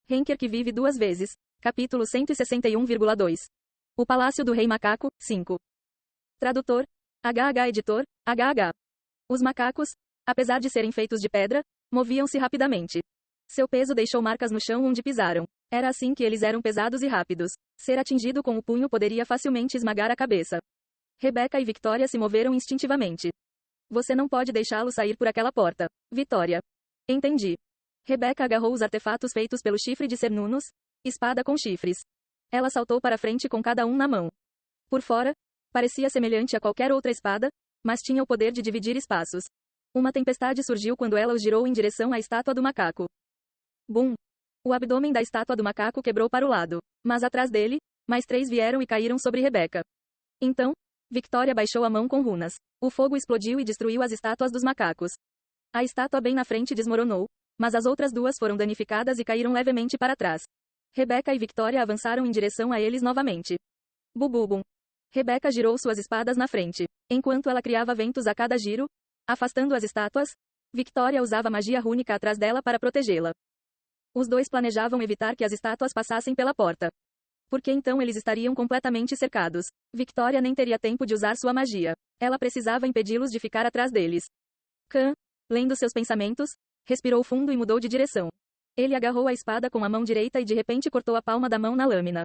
Henker que vive duas vezes. Capítulo 161,2. O Palácio do Rei Macaco, 5. Tradutor. HH Editor, HH. Os macacos, apesar de serem feitos de pedra, moviam-se rapidamente. Seu peso deixou marcas no chão onde pisaram. Era assim que eles eram pesados e rápidos. Ser atingido com o punho poderia facilmente esmagar a cabeça. Rebecca e Victoria se moveram instintivamente. Você não pode deixá-lo sair por aquela porta. Victoria. Entendi. Rebecca agarrou os artefatos feitos pelo chifre de Cernunnos, espada com chifres. Ela saltou para frente com cada um na mão. Por fora, parecia semelhante a qualquer outra espada, mas tinha o poder de dividir espaços. Uma tempestade surgiu quando ela os girou em direção à estátua do macaco. Bum! O abdômen da estátua do macaco quebrou para o lado, mas atrás dele, mais 3 vieram e caíram sobre Rebecca. Então, Victoria baixou a mão com runas. O fogo explodiu e destruiu as estátuas dos macacos. A estátua bem na frente desmoronou, mas as outras 2 foram danificadas e caíram levemente para trás. Rebecca e Victoria avançaram em direção a eles novamente. Bububum. Rebecca girou suas espadas na frente. Enquanto ela criava ventos a cada giro, afastando as estátuas, Victoria usava magia rúnica atrás dela para protegê-la. Os 2 planejavam evitar que as estátuas passassem pela porta. Porque então eles estariam completamente cercados. Victoria nem teria tempo de usar sua magia. Ela precisava impedi-los de ficar atrás deles. Khan, lendo seus pensamentos, respirou fundo e mudou de direção. Ele agarrou a espada com a mão direita e de repente cortou a palma da mão na lâmina.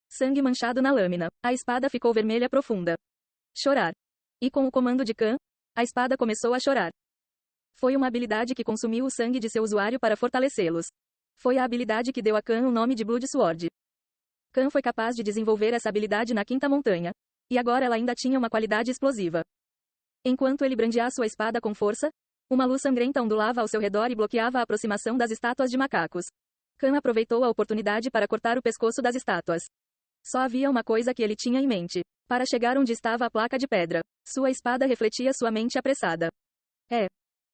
Sangue manchado na lâmina. A espada ficou vermelha profunda. Chorar. E com o comando de Khan, a espada começou a chorar. Foi uma habilidade que consumiu o sangue de seu usuário para fortalecê-los. Foi a habilidade que deu a Khan o nome de Blood Sword. Khan foi capaz de desenvolver essa habilidade na Quinta Montanha. E agora ela ainda tinha uma qualidade explosiva. Enquanto ele brandia sua espada com força, uma luz sangrenta ondulava ao seu redor e bloqueava a aproximação das estátuas de macacos. Khan aproveitou a oportunidade para cortar o pescoço das estátuas. Só havia uma coisa que ele tinha em mente. Para chegar onde estava a placa de pedra. Sua espada refletia sua mente apressada.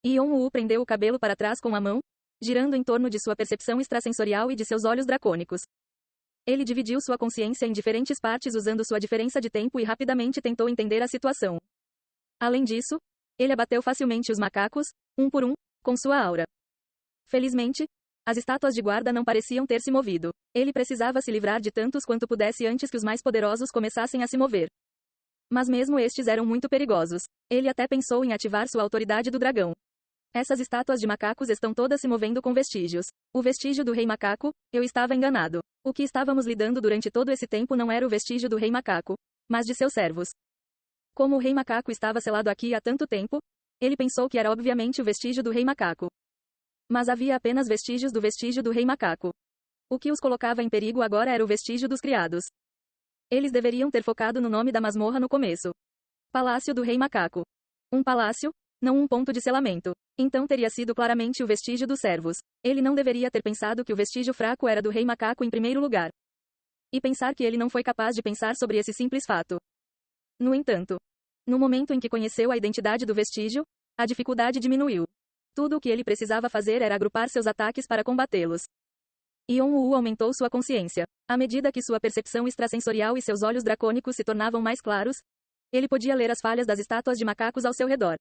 Yon-Wu prendeu o cabelo para trás com a mão, girando em torno de sua percepção extrasensorial e de seus olhos dracônicos. Ele dividiu sua consciência em diferentes partes usando sua diferença de tempo e rapidamente tentou entender a situação. Além disso, ele abateu facilmente os macacos, um por um, com sua aura. Felizmente, as estátuas de guarda não pareciam ter se movido. Ele precisava se livrar de tantos quanto pudesse antes que os mais poderosos começassem a se mover. Mas mesmo estes eram muito perigosos. Ele até pensou em ativar sua autoridade do dragão. Essas estátuas de macacos estão todas se movendo com vestígios. O vestígio do Rei Macaco, eu estava enganado. O que estávamos lidando durante todo esse tempo não era o vestígio do Rei Macaco, mas de seus servos. Como o Rei Macaco estava selado aqui há tanto tempo, ele pensou que era obviamente o vestígio do Rei Macaco. Mas havia apenas vestígios do vestígio do Rei Macaco. O que os colocava em perigo agora era o vestígio dos criados. Eles deveriam ter focado no nome da masmorra no começo. Palácio do Rei Macaco. Um palácio, não um ponto de selamento. Então teria sido claramente o vestígio dos servos. Ele não deveria ter pensado que o vestígio fraco era do Rei Macaco em primeiro lugar. E pensar que ele não foi capaz de pensar sobre esse simples fato. No entanto, no momento em que conheceu a identidade do vestígio, a dificuldade diminuiu. Tudo o que ele precisava fazer era agrupar seus ataques para combatê-los. Yon-Wu aumentou sua consciência. À medida que sua percepção extrasensorial e seus olhos dracônicos se tornavam mais claros, ele podia ler as falhas das estátuas de macacos ao seu redor.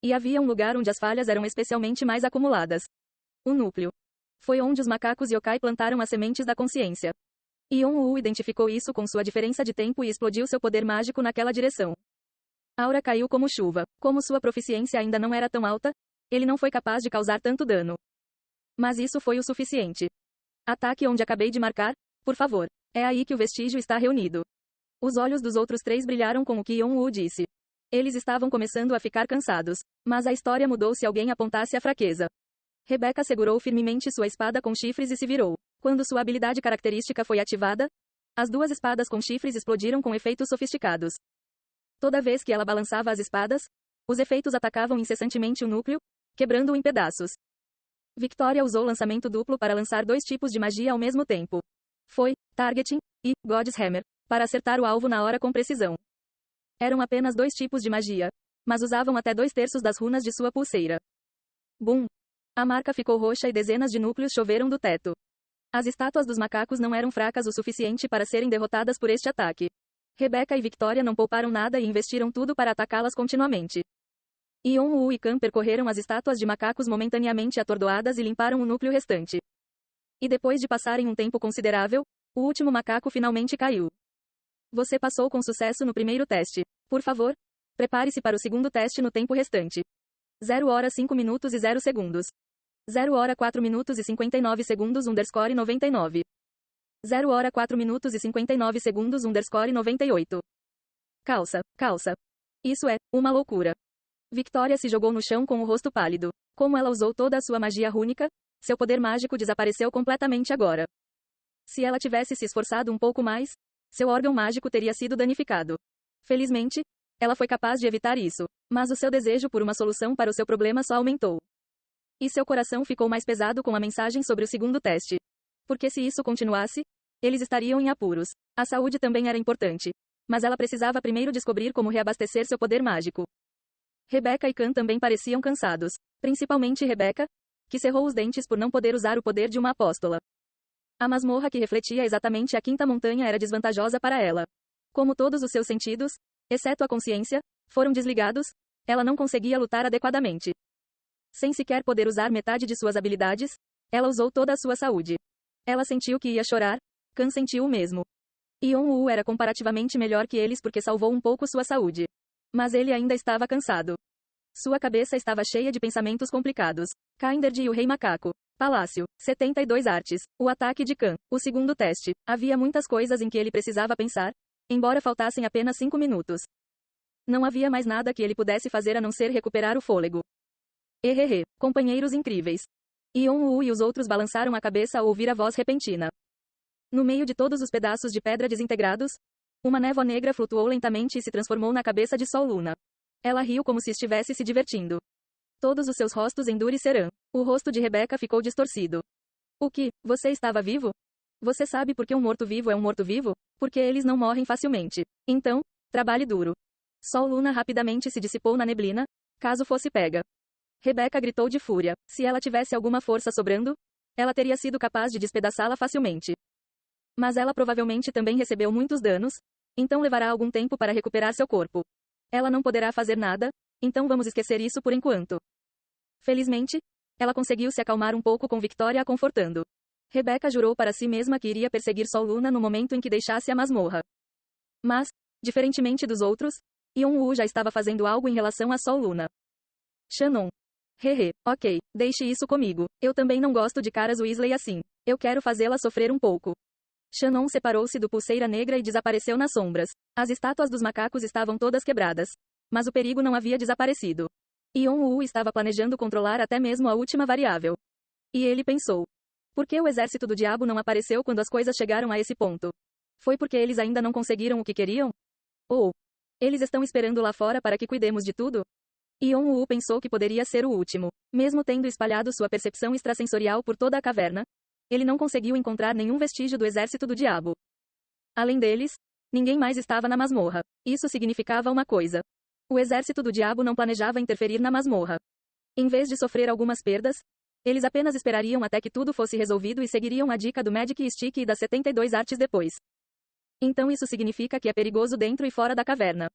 E havia um lugar onde as falhas eram especialmente mais acumuladas. O núcleo. Foi onde os macacos yokai plantaram as sementes da consciência. Yon-Wu identificou isso com sua diferença de tempo e explodiu seu poder mágico naquela direção. A aura caiu como chuva. Como sua proficiência ainda não era tão alta, ele não foi capaz de causar tanto dano. Mas isso foi o suficiente. Ataque onde acabei de marcar, por favor. É aí que o vestígio está reunido. Os olhos dos outros 3 brilharam com o que Yon-Wu disse. Eles estavam começando a ficar cansados. Mas a história mudou se alguém apontasse a fraqueza. Rebecca segurou firmemente sua espada com chifres e se virou. Quando sua habilidade característica foi ativada, as 2 espadas com chifres explodiram com efeitos sofisticados. Toda vez que ela balançava as espadas, os efeitos atacavam incessantemente o núcleo, quebrando-o em pedaços. Victoria usou lançamento duplo para lançar 2 tipos de magia ao mesmo tempo. Foi Targeting e God's Hammer, para acertar o alvo na hora com precisão. Eram apenas 2 tipos de magia, mas usavam até 2/3 das runas de sua pulseira. Bum! A marca ficou roxa e dezenas de núcleos choveram do teto. As estátuas dos macacos não eram fracas o suficiente para serem derrotadas por este ataque. Rebecca e Victoria não pouparam nada e investiram tudo para atacá-las continuamente. Yon-Wu e Khan percorreram as estátuas de macacos momentaneamente atordoadas e limparam o núcleo restante. E depois de passarem um tempo considerável, o último macaco finalmente caiu. Você passou com sucesso no primeiro teste. Por favor, prepare-se para o segundo teste no tempo restante. 0 hora 5 minutos e 0 segundos. 0 hora 4 minutos e 59 segundos _ 99. 0 hora 4 minutos e 59 segundos _ 98. Calça, calça. Isso é uma loucura. Victoria se jogou no chão com o rosto pálido. Como ela usou toda a sua magia rúnica, seu poder mágico desapareceu completamente agora. Se ela tivesse se esforçado um pouco mais, seu órgão mágico teria sido danificado. Felizmente, ela foi capaz de evitar isso, mas o seu desejo por uma solução para o seu problema só aumentou. E seu coração ficou mais pesado com a mensagem sobre o segundo teste. Porque se isso continuasse, eles estariam em apuros. A saúde também era importante. Mas ela precisava primeiro descobrir como reabastecer seu poder mágico. Rebecca e Khan também pareciam cansados. Principalmente Rebecca, que cerrou os dentes por não poder usar o poder de uma apóstola. A masmorra que refletia exatamente a quinta montanha era desvantajosa para ela. Como todos os seus sentidos, exceto a consciência, foram desligados, ela não conseguia lutar adequadamente. Sem sequer poder usar metade de suas habilidades, ela usou toda a sua saúde. Ela sentiu que ia chorar, Khan sentiu o mesmo. Yon-Woo era comparativamente melhor que eles porque salvou um pouco sua saúde. Mas ele ainda estava cansado. Sua cabeça estava cheia de pensamentos complicados. Kindred e o Rei Macaco. Palácio. 72 artes. O ataque de Khan. O segundo teste. Havia muitas coisas em que ele precisava pensar, embora faltassem apenas 5 minutos. Não havia mais nada que ele pudesse fazer a não ser recuperar o fôlego. Hehehe. Companheiros incríveis. Yon-Woo e os outros balançaram a cabeça ao ouvir a voz repentina. No meio de todos os pedaços de pedra desintegrados, uma névoa negra flutuou lentamente e se transformou na cabeça de Sol Luna. Ela riu como se estivesse se divertindo. Todos os seus rostos endurecerão. O rosto de Rebecca ficou distorcido. O que? Você estava vivo? Você sabe por que um morto-vivo é um morto-vivo? Porque eles não morrem facilmente. Então, trabalhe duro. Sol Luna rapidamente se dissipou na neblina, caso fosse pega. Rebecca gritou de fúria. Se ela tivesse alguma força sobrando, ela teria sido capaz de despedaçá-la facilmente. Mas ela provavelmente também recebeu muitos danos, então levará algum tempo para recuperar seu corpo. Ela não poderá fazer nada, então vamos esquecer isso por enquanto. Felizmente, ela conseguiu se acalmar um pouco com Victoria a confortando. Rebecca jurou para si mesma que iria perseguir Sol Luna no momento em que deixasse a masmorra. Mas, diferentemente dos outros, Yon-Woo já estava fazendo algo em relação a Sol Luna. Shannon. Hehe, ok, deixe isso comigo. Eu também não gosto de caras Weasley assim. Eu quero fazê-la sofrer um pouco. Shannon separou-se do Pulseira Negra e desapareceu nas sombras. As estátuas dos macacos estavam todas quebradas. Mas o perigo não havia desaparecido. Yon-Woo estava planejando controlar até mesmo a última variável. E ele pensou. Por que o exército do diabo não apareceu quando as coisas chegaram a esse ponto? Foi porque eles ainda não conseguiram o que queriam? Ou eles estão esperando lá fora para que cuidemos de tudo? Yon-Woo pensou que poderia ser o último. Mesmo tendo espalhado sua percepção extrasensorial por toda a caverna, ele não conseguiu encontrar nenhum vestígio do exército do diabo. Além deles, ninguém mais estava na masmorra. Isso significava uma coisa. O exército do diabo não planejava interferir na masmorra. Em vez de sofrer algumas perdas, eles apenas esperariam até que tudo fosse resolvido e seguiriam a dica do Magic Stick e das 72 artes depois. Então isso significa que é perigoso dentro e fora da caverna.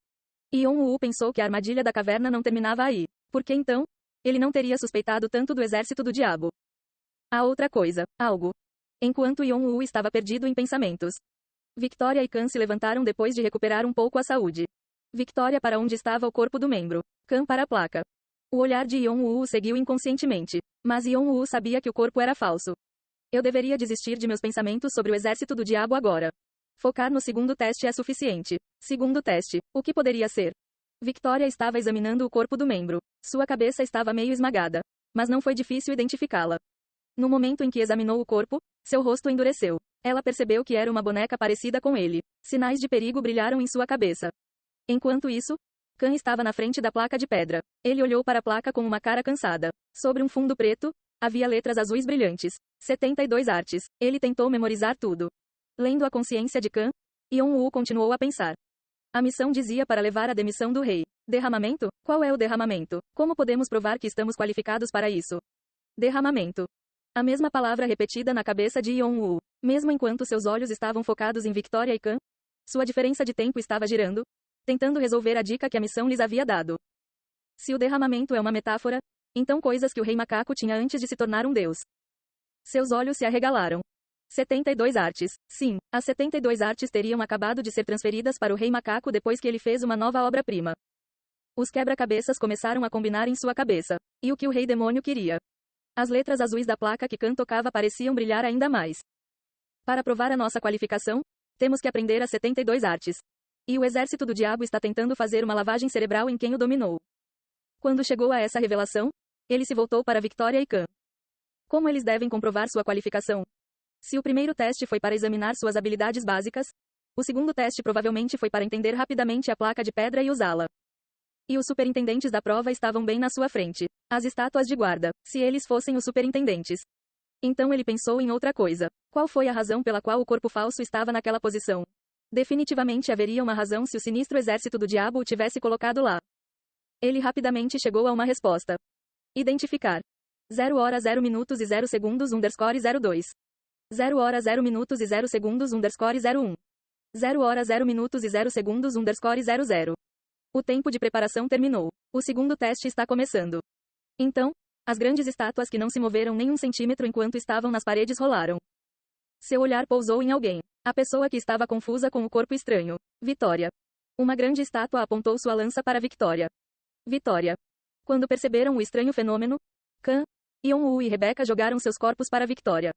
Yon-Woo pensou que a armadilha da caverna não terminava aí. Porque então, ele não teria suspeitado tanto do exército do diabo. Há outra coisa, algo. Enquanto Yon-Woo estava perdido em pensamentos. Victoria e Khan se levantaram depois de recuperar um pouco a saúde. Victoria para onde estava o corpo do membro. Khan para a placa. O olhar de Yon-Woo o seguiu inconscientemente. Mas Yon-Woo sabia que o corpo era falso. Eu deveria desistir de meus pensamentos sobre o exército do diabo agora. Focar no segundo teste é suficiente. Segundo teste. O que poderia ser? Victoria estava examinando o corpo do membro. Sua cabeça estava meio esmagada. Mas não foi difícil identificá-la. No momento em que examinou o corpo, seu rosto endureceu. Ela percebeu que era uma boneca parecida com ele. Sinais de perigo brilharam em sua cabeça. Enquanto isso, Khan estava na frente da placa de pedra. Ele olhou para a placa com uma cara cansada. Sobre um fundo preto, havia letras azuis brilhantes. 72 artes. Ele tentou memorizar tudo. Lendo a consciência de Khan, Yon-Woo continuou a pensar. A missão dizia para levar a demissão do rei. Derramamento? Qual é o derramamento? Como podemos provar que estamos qualificados para isso? Derramamento. A mesma palavra repetida na cabeça de Yon-Woo. Mesmo enquanto seus olhos estavam focados em Victoria e Khan, sua diferença de tempo estava girando, tentando resolver a dica que a missão lhes havia dado. Se o derramamento é uma metáfora, então coisas que o Rei Macaco tinha antes de se tornar um deus. Seus olhos se arregalaram. 72 artes. Sim, as 72 artes teriam acabado de ser transferidas para o Rei Macaco depois que ele fez uma nova obra-prima. Os quebra-cabeças começaram a combinar em sua cabeça. E o que o Rei Demônio queria? As letras azuis da placa que Khan tocava pareciam brilhar ainda mais. Para provar a nossa qualificação, temos que aprender as 72 artes. E o exército do diabo está tentando fazer uma lavagem cerebral em quem o dominou. Quando chegou a essa revelação, ele se voltou para Victoria e Khan. Como eles devem comprovar sua qualificação? Se o primeiro teste foi para examinar suas habilidades básicas, o segundo teste provavelmente foi para entender rapidamente a placa de pedra e usá-la. E os superintendentes da prova estavam bem na sua frente. As estátuas de guarda, se eles fossem os superintendentes. Então ele pensou em outra coisa. Qual foi a razão pela qual o corpo falso estava naquela posição? Definitivamente haveria uma razão se o sinistro exército do diabo o tivesse colocado lá. Ele rapidamente chegou a uma resposta. Identificar. 0 hora 0 minutos e 0 segundos underscore 02. 0 hora 0 minutos e 0 segundos underscore 01. 0 hora 0 minutos e 0 segundos underscore 00. O tempo de preparação terminou. O segundo teste está começando. Então, as grandes estátuas que não se moveram nem um centímetro enquanto estavam nas paredes rolaram. Seu olhar pousou em alguém. A pessoa que estava confusa com o corpo estranho. Vitória. Uma grande estátua apontou sua lança para Victoria. Vitória. Quando perceberam o estranho fenômeno, Khan, Yon-Woo e Rebecca jogaram seus corpos para Victoria.